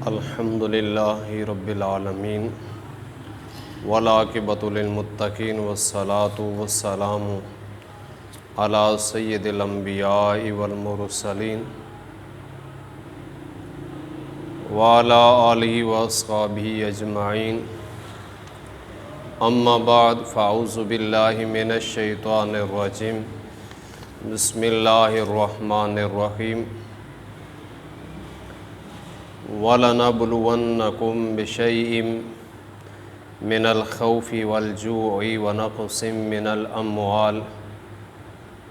الحمد للہ رب العالمین والعاقبۃ للمتقین والصلاۃ والسلام علی سید الانبیاء والمرسلین وعلی آلہ واصحابہ اجمعین، اما بعد فاعوذ باللہ من الشیطان الرجیم، بسم اللہ الرحمن الرحیم۔ وَلَنَبْلُوَنَّكُمْ بِشَيْءٍ مِّنَ الْخَوْفِ وَالْجُوعِ وَنَقْصٍ مِّنَ الْأَمْوَالِ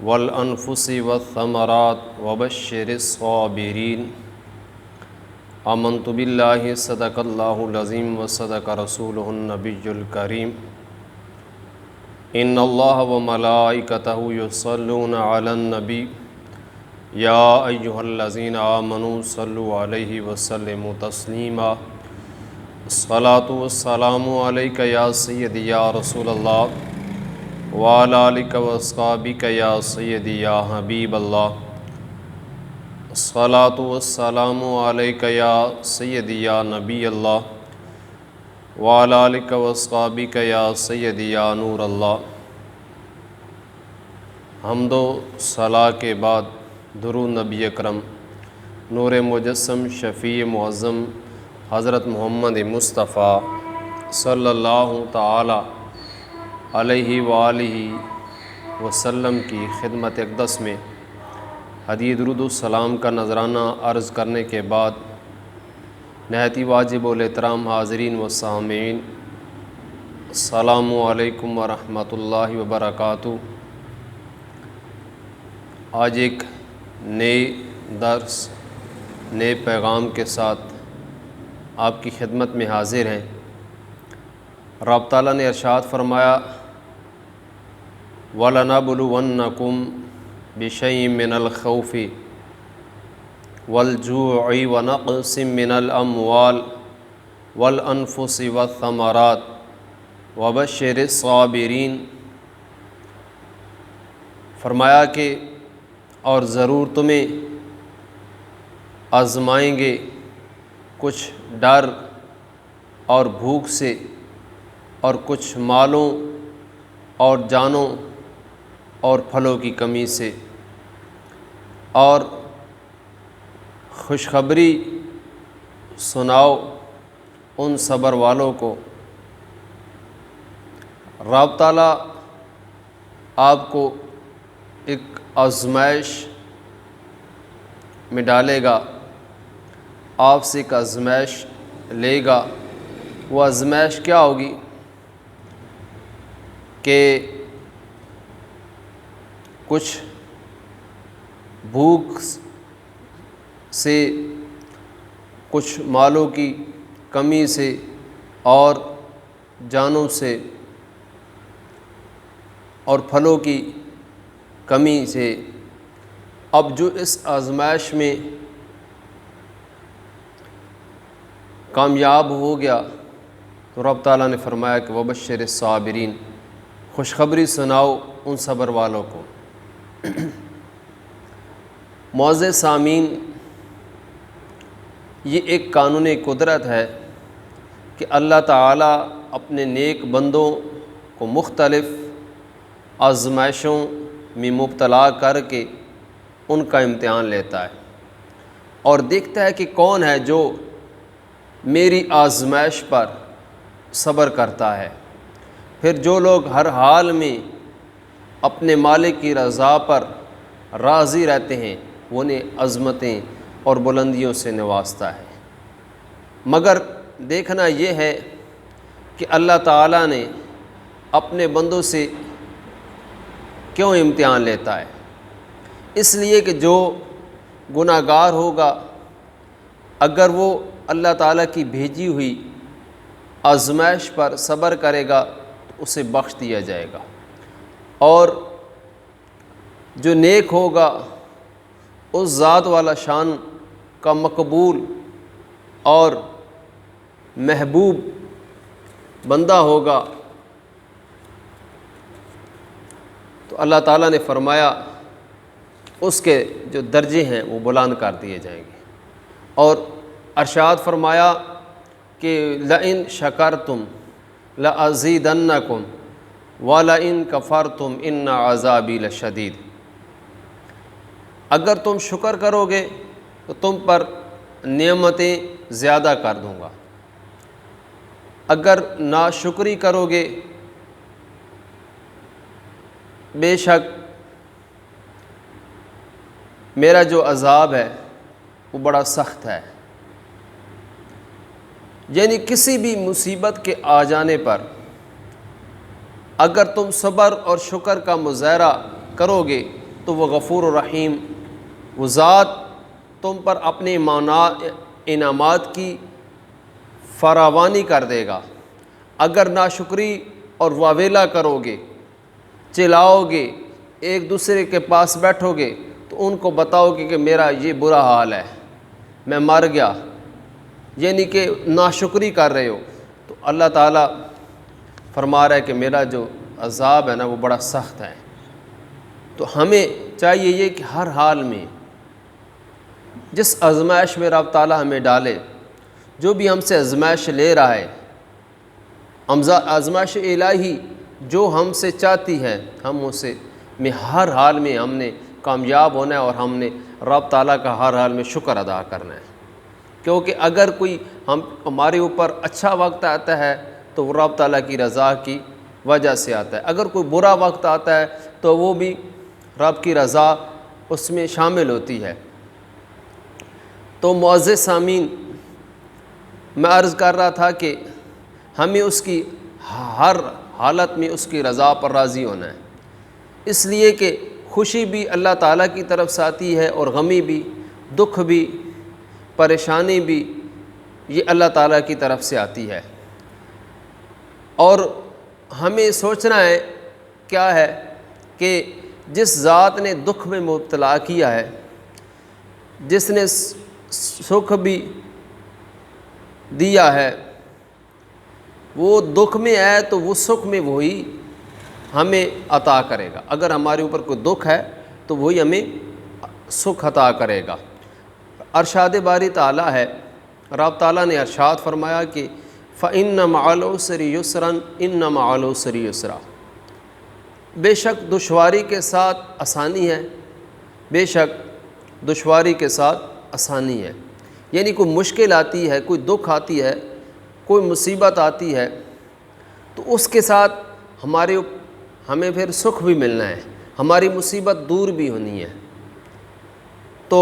وَالْأَنفُسِ وَالثَّمَرَاتِ وَبَشِّرِ الصَّابِرِينَ۔ آمنت باللہ صدق اللہ العظیم وصدق رسولہ النبی الکریم۔ ان اللہ وملائکتہ یصلون علی النبی یا ایہا الذین آمنوا صلوا علیہ وسلموا تسلیما۔ الصلاۃ والسلام علیک یا سیدی یا رسول اللہ وعلی آلک واصحابک یا سیدی یا حبیب اللہ۔ الصلاۃ والسلام علیک یا سیدی یا نبی اللہ وعلی آلک واصحابک یا سیدی یا نور اللہ۔ حمد و ثنا کے بعد درود نبی اکرم نور مجسم شفیع معظم حضرت محمد مصطفیٰ صلی اللہ تعالی علیہ وآلہ وسلم کی خدمت اقدس میں ہدیہ درود السلام کا نذرانہ عرض کرنے کے بعد نہایت واجب الاحترام حاضرین و سامعین، السلام علیکم ورحمۃ اللہ وبرکاتہ۔ آج ایک نئے درس، نئے پیغام کے ساتھ آپ کی خدمت میں حاضر ہیں۔ رب تعالیٰ نے ارشاد فرمایا، وَلَنَبْلُوَنَّكُمْ بِشَيْءٍ مِّنَ الْخَوْفِ وَالْجُوعِ وَنَقْصٍ مِّنَ الْأَمْوَالِ وَالْأَنفُسِ وَالثَّمَرَاتِ وَبَشِّرِ الصَّابِرِينَ۔ فرمایا کہ اور ضرور تمہیں آزمائیں گے کچھ ڈر اور بھوک سے، اور کچھ مالوں اور جانوں اور پھلوں کی کمی سے، اور خوشخبری سناؤ ان صبر والوں کو۔ رب تعالیٰ آپ کو ایک آزمائش میں ڈالے گا، آپ سے ایک آزمائش لے گا۔ وہ آزمائش کیا ہوگی کہ کچھ بھوک سے، کچھ مالوں کی کمی سے، اور جانوں سے اور پھلوں کی کمی سے۔ اب جو اس آزمائش میں کامیاب ہو گیا تو رب تعالیٰ نے فرمایا کہ وبشر الصابرین، خوشخبری سناؤ ان صبر والوں کو۔ معزز سامعین، یہ ایک قانون قدرت ہے کہ اللہ تعالیٰ اپنے نیک بندوں کو مختلف آزمائشوں میں مبتلا کر کے ان کا امتحان لیتا ہے، اور دیکھتا ہے کہ کون ہے جو میری آزمائش پر صبر کرتا ہے۔ پھر جو لوگ ہر حال میں اپنے مالک کی رضا پر راضی رہتے ہیں، وہ انہیں عظمتیں اور بلندیوں سے نوازتا ہے۔ مگر دیکھنا یہ ہے کہ اللہ تعالیٰ نے اپنے بندوں سے کیوں امتحان لیتا ہے؟ اس لیے کہ جو گناہ گار ہوگا، اگر وہ اللہ تعالیٰ کی بھیجی ہوئی آزمائش پر صبر کرے گا تو اسے بخش دیا جائے گا، اور جو نیک ہوگا، اس ذات والا شان کا مقبول اور محبوب بندہ ہوگا، تو اللہ تعالیٰ نے فرمایا اس کے جو درجے ہیں وہ بلند کر دیے جائیں گے۔ اور ارشاد فرمایا کہ لئن شکرتم لازیدنکم ولئن کفرتم ان عذابی لشدید، اگر تم شکر کرو گے تو تم پر نعمتیں زیادہ کر دوں گا، اگر ناشکری کرو گے بے شک میرا جو عذاب ہے وہ بڑا سخت ہے۔ یعنی کسی بھی مصیبت کے آ جانے پر اگر تم صبر اور شکر کا مظاہرہ کرو گے تو وہ غفور الرحیم، وہ ذات تم پر اپنے انعامات کی فراوانی کر دے گا۔ اگر ناشکری اور واویلا کرو گے، چلاؤ گے، ایک دوسرے کے پاس بیٹھو گے تو ان کو بتاؤ گے کہ میرا یہ برا حال ہے، میں مر گیا، یعنی کہ ناشکری کر رہے ہو، تو اللہ تعالیٰ فرما رہا ہے کہ میرا جو عذاب ہے نا وہ بڑا سخت ہے۔ تو ہمیں چاہیے یہ کہ ہر حال میں جس آزمائش میں رب تعالیٰ ہمیں ڈالے، جو بھی ہم سے آزمائش لے رہا ہے، آزمائش الہی جو ہم سے چاہتی ہے، ہم اسے میں ہر حال میں ہم نے کامیاب ہونا ہے، اور ہم نے رب تعالیٰ کا ہر حال میں شکر ادا کرنا ہے۔ کیونکہ اگر کوئی ہمارے اوپر اچھا وقت آتا ہے تو وہ رب تعالیٰ کی رضا کی وجہ سے آتا ہے، اگر کوئی برا وقت آتا ہے تو وہ بھی رب کی رضا اس میں شامل ہوتی ہے۔ تو معزز سامعین، میں عرض کر رہا تھا کہ ہمیں اس کی ہر حالت میں اس کی رضا پر راضی ہونا ہے، اس لیے کہ خوشی بھی اللہ تعالیٰ کی طرف سے آتی ہے، اور غمی بھی، دکھ بھی، پریشانی بھی یہ اللہ تعالیٰ کی طرف سے آتی ہے۔ اور ہمیں سوچنا ہے کیا ہے کہ جس ذات نے دکھ میں مبتلا کیا ہے، جس نے سکھ بھی دیا ہے، وہ دکھ میں ہے تو وہ سکھ میں وہی ہمیں عطا کرے گا۔ اگر ہمارے اوپر کوئی دکھ ہے تو وہی ہمیں سکھ عطا کرے گا۔ ارشاد باری تعالیٰ ہے، رب تعالیٰ نے ارشاد فرمایا کہ فَإِنَّ مَعَ الْعُسْرِ يُسْرًا إِنَّ مَعَ الْعُسْرِ يُسْرًا، بے شک دشواری کے ساتھ آسانی ہے، بے شک دشواری کے ساتھ آسانی ہے۔ یعنی کوئی مشکل آتی ہے، کوئی دکھ آتی ہے، کوئی مصیبت آتی ہے تو اس کے ساتھ ہمیں پھر سکھ بھی ملنا ہے، ہماری مصیبت دور بھی ہونی ہے۔ تو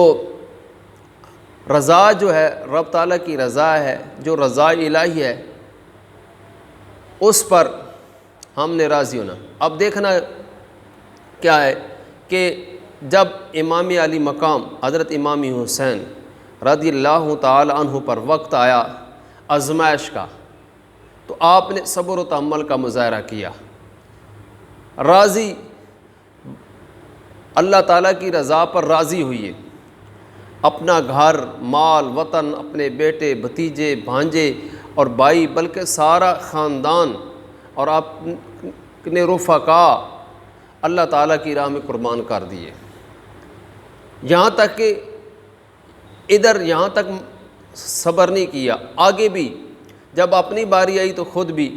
رضا جو ہے رب تعالیٰ کی رضا ہے، جو رضا الہی ہے، اس پر ہم نے راضی ہونا۔ اب دیکھنا کیا ہے کہ جب امام علی مقام حضرت امام حسین رضی اللہ تعالی عنہ پر وقت آیا آزمائش کا، تو آپ نے صبر و تحمل کا مظاہرہ کیا، راضی اللہ تعالیٰ کی رضا پر راضی ہوئیے، اپنا گھر، مال، وطن، اپنے بیٹے، بھتیجے، بھانجے اور بھائی، بلکہ سارا خاندان اور اپنے رفقا اللہ تعالیٰ کی راہ میں قربان کر دیے۔ یہاں تک کہ یہاں تک صبر نہیں کیا، آگے بھی جب اپنی باری آئی تو خود بھی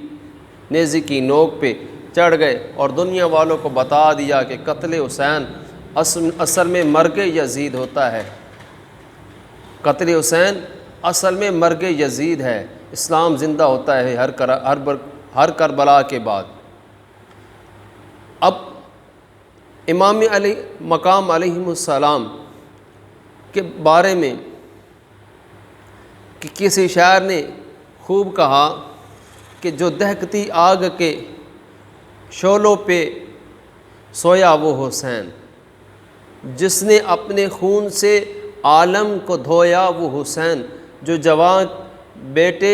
نیزے کی نوک پہ چڑھ گئے اور دنیا والوں کو بتا دیا کہ قتل حسین اصل میں مرگ یزید ہوتا ہے، قتل حسین اصل میں مرگ یزید ہے، اسلام زندہ ہوتا ہے ہر کربلا کے بعد۔ اب امام علی مقام علیہ السلام کے بارے میں کہ کسی شاعر نے خوب کہا کہ جو دہکتی آگ کے شعلوں پہ سویا وہ حسین، جس نے اپنے خون سے عالم کو دھویا وہ حسین، جو جوان بیٹے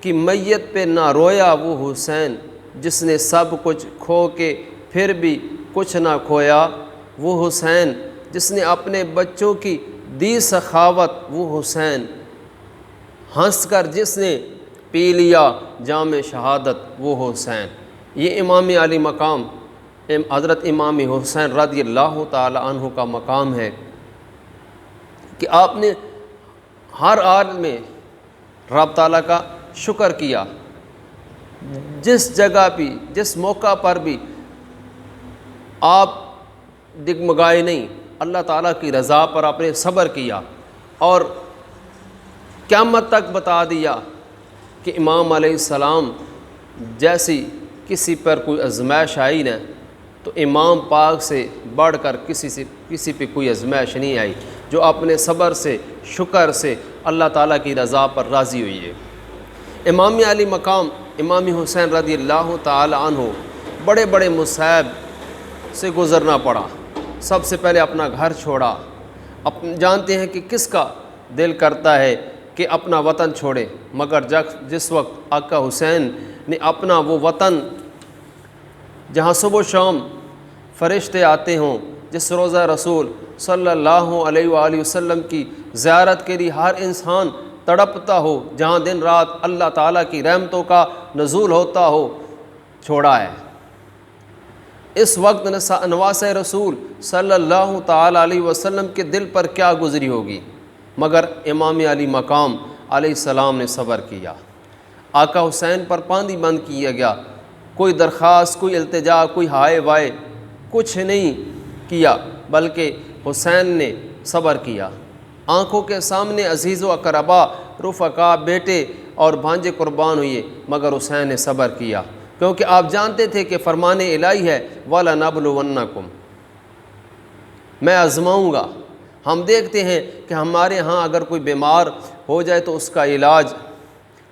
کی میت پہ نہ رویا وہ حسین، جس نے سب کچھ کھو کے پھر بھی کچھ نہ کھویا وہ حسین، جس نے اپنے بچوں کی دی سخاوت وہ حسین، ہنس کر جس نے پی لیا جام شہادت وہ حسین۔ یہ امام علی مقام حضرت امام حسین رضی اللہ تعالی عنہ کا مقام ہے کہ آپ نے ہر حال میں رب تعالیٰ کا شکر کیا، جس جگہ بھی جس موقع پر بھی آپ ڈگمگائے نہیں، اللہ تعالیٰ کی رضا پر آپ نے صبر کیا اور قیامت تک بتا دیا کہ امام علیہ السلام جیسی کسی پر کوئی آزمائش آئی نا تو امام پاک سے بڑھ کر کسی پہ کوئی آزمائش نہیں آئی، جو اپنے صبر سے شکر سے اللہ تعالیٰ کی رضا پر راضی ہوئی ہے۔ امام علی مقام امام حسین رضی اللہ تعالی عنہ بڑے بڑے مصائب سے گزرنا پڑا، سب سے پہلے اپنا گھر چھوڑا۔ جانتے ہیں کہ کس کا دل کرتا ہے کہ اپنا وطن چھوڑے، مگر جس وقت آقا حسین نے اپنا وہ وطن جہاں صبح و شام فرشتے آتے ہوں، جس روضہ رسول صلی اللہ علیہ وآلہ وسلم کی زیارت کے لیے ہر انسان تڑپتا ہو، جہاں دن رات اللہ تعالیٰ کی رحمتوں کا نزول ہوتا ہو، چھوڑا ہے۔ اس وقت نواس رسول صلی اللہ تعالی علیہ وسلم کے دل پر کیا گزری ہوگی، مگر امام علی مقام علیہ السلام نے صبر کیا۔ آقا حسین پر پابندی بند کیا گیا، کوئی درخواست، کوئی التجا، کوئی ہائے وائے کچھ نہیں کیا، بلکہ حسین نے صبر کیا۔ آنکھوں کے سامنے عزیز و اقربا، رفقا، بیٹے اور بھانجے قربان ہوئے، مگر حسین نے صبر کیا، کیونکہ آپ جانتے تھے کہ فرمان الہی ہے وَلَنَبْلُوَنَّكُمْ، میں آزماؤں گا۔ ہم دیکھتے ہیں کہ ہمارے ہاں اگر کوئی بیمار ہو جائے تو اس کا علاج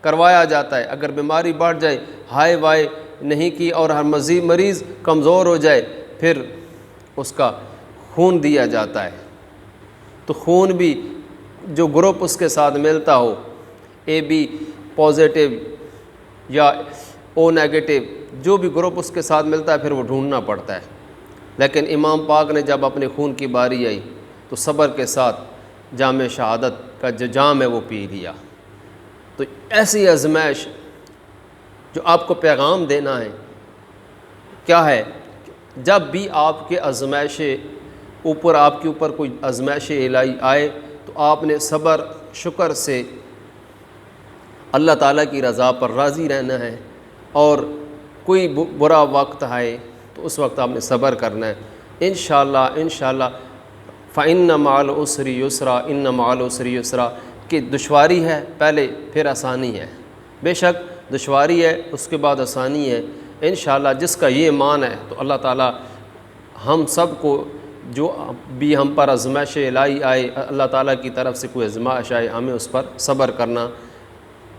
کروایا جاتا ہے، اگر بیماری بڑھ جائے ہائے وائے نہیں کی اور ہر مریض کمزور ہو جائے پھر اس کا خون دیا جاتا ہے۔ تو خون بھی جو گروپ اس کے ساتھ ملتا ہو، اے بی پازیٹیو یا او نیگیٹو، جو بھی گروپ اس کے ساتھ ملتا ہے پھر وہ ڈھونڈنا پڑتا ہے۔ لیکن امام پاک نے جب اپنے خون کی باری آئی تو صبر کے ساتھ جام شہادت کا جو جام ہے وہ پی لیا۔ تو ایسی آزمائش جو آپ کو پیغام دینا ہے کیا ہے، جب بھی آپ کے آزمائشیں آپ کے اوپر کوئی آزمائش الہی آئے تو آپ نے صبر شکر سے اللہ تعالیٰ کی رضا پر راضی رہنا ہے، اور کوئی برا وقت آئے تو اس وقت آپ نے صبر کرنا ہے۔ انشاءاللہ فَإِنَّ مَعَ الْعُسْرِ يُسْرًا، إِنَّ مَعَ الْعُسْرِ يُسْرًا، کہ دشواری ہے پہلے پھر آسانی ہے، بے شک دشواری ہے اس کے بعد آسانی ہے۔ انشاءاللہ جس کا یہ ایمان ہے تو اللہ تعالیٰ ہم سب کو جو بھی ہم پر آزمائش الہی آئے، اللہ تعالیٰ کی طرف سے کوئی آزمائش آئے، ہمیں اس پر صبر کرنا،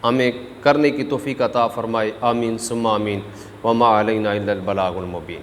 ہمیں کرنے کی توفیق عطا فرمائے۔ آمین ثم آمین۔ وما علینا الا البلاغ المبین۔